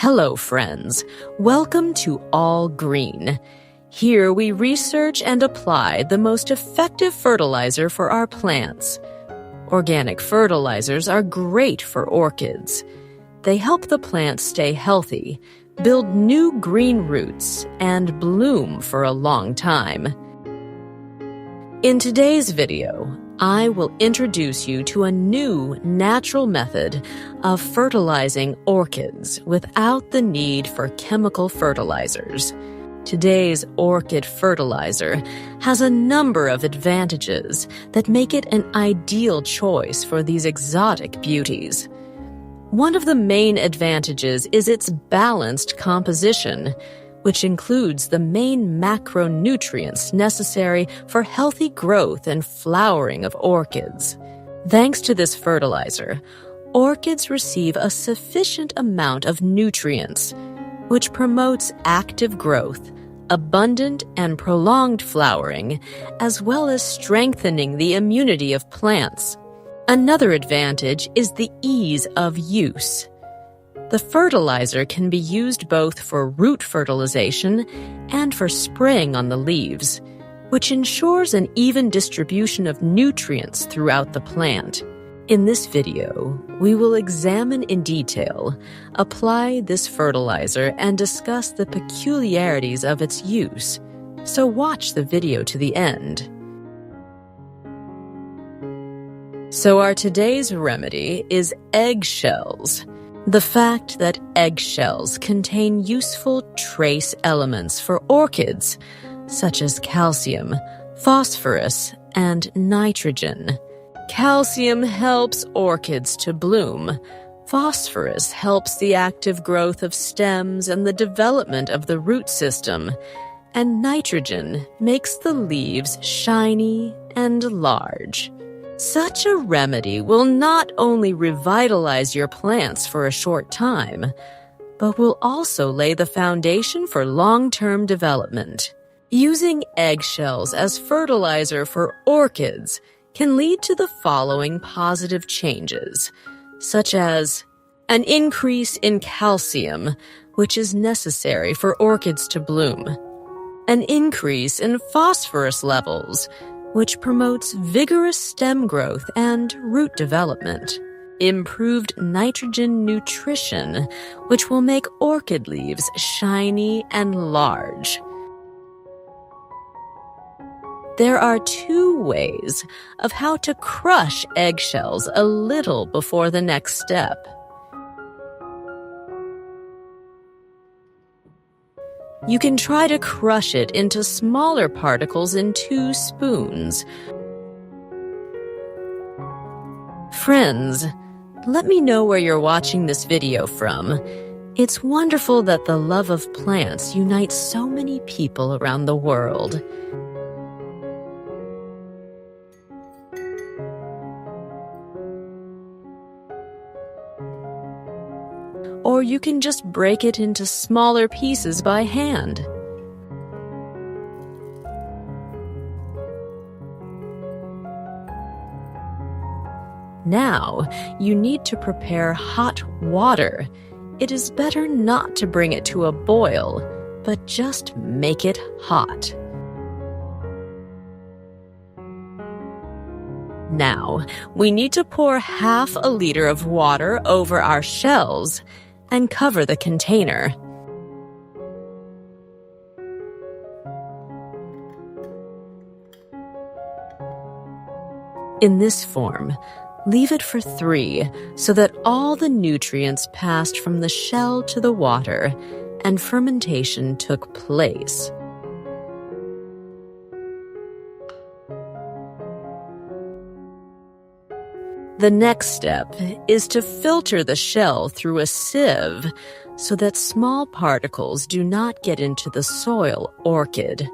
Hello, friends. Welcome to All Green. Here we research and apply the most effective fertilizer for our plants. Organic fertilizers are great for orchids. They help the plants stay healthy, build new green roots, and bloom for a long time. In today's video, I will introduce you to a new natural method of fertilizing orchids without the need for chemical fertilizers. Today's orchid fertilizer has a number of advantages that make it an ideal choice for these exotic beauties. One of the main advantages is its balanced composition, which includes the main macronutrients necessary for healthy growth and flowering of orchids. Thanks to this fertilizer, orchids receive a sufficient amount of nutrients, which promotes active growth, abundant and prolonged flowering, as well as strengthening the immunity of plants. Another advantage is the ease of use. The fertilizer can be used both for root fertilization and for spraying on the leaves, which ensures an even distribution of nutrients throughout the plant. In this video, we will examine in detail, apply this fertilizer, and discuss the peculiarities of its use. So watch the video to the end. So our today's remedy is eggshells. The fact that eggshells contain useful trace elements for orchids, such as calcium, phosphorus, and nitrogen. Calcium helps orchids to bloom. Phosphorus helps the active growth of stems and the development of the root system. And nitrogen makes the leaves shiny and large. Such a remedy will not only revitalize your plants for a short time, but will also lay the foundation for long-term development. Using eggshells as fertilizer for orchids can lead to the following positive changes, such as an increase in calcium, which is necessary for orchids to bloom, an increase in phosphorus levels, which promotes vigorous stem growth and root development. Improved nitrogen nutrition, which will make orchid leaves shiny and large. There are two ways of how to crush eggshells a little before the next step. You can try to crush it into smaller particles in 2 spoons. Friends, let me know where you're watching this video from. It's wonderful that the love of plants unites so many people around the world. Or you can just break it into smaller pieces by hand. Now, you need to prepare hot water. It is better not to bring it to a boil, but just make it hot. Now, we need to pour half a liter of water over our shells and cover the container. In this form, leave it for 3 so that all the nutrients passed from the shell to the water and fermentation took place. The next step is to filter the shell through a sieve so that small particles do not get into the soil orchid.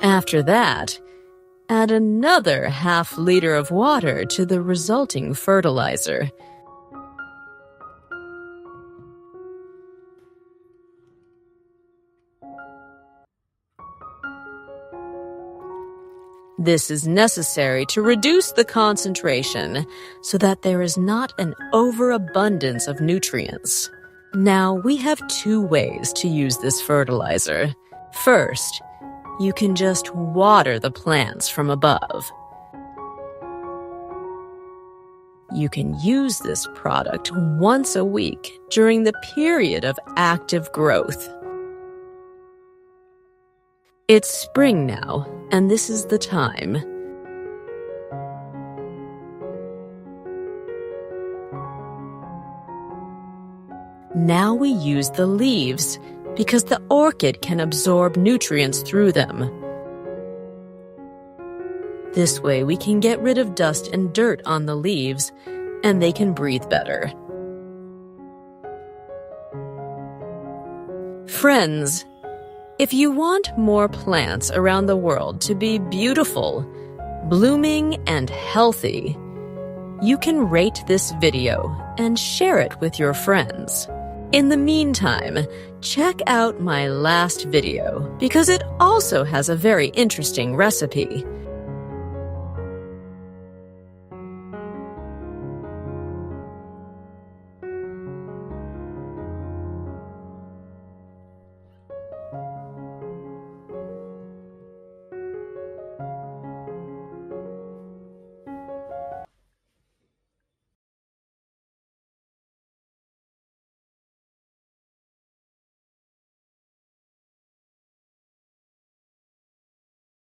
After that, Add another ½ liter of water to the resulting fertilizer. This is necessary to reduce the concentration so that there is not an overabundance of nutrients. Now, we have 2 ways to use this fertilizer. First, you can just water the plants from above. You can use this product once a week during the period of active growth. It's spring now, and this is the time. Now we use the leaves because the orchid can absorb nutrients through them. This way we can get rid of dust and dirt on the leaves, and they can breathe better. Friends, if you want more plants around the world to be beautiful, blooming, and healthy, you can rate this video and share it with your friends. In the meantime, check out my last video because it also has a very interesting recipe.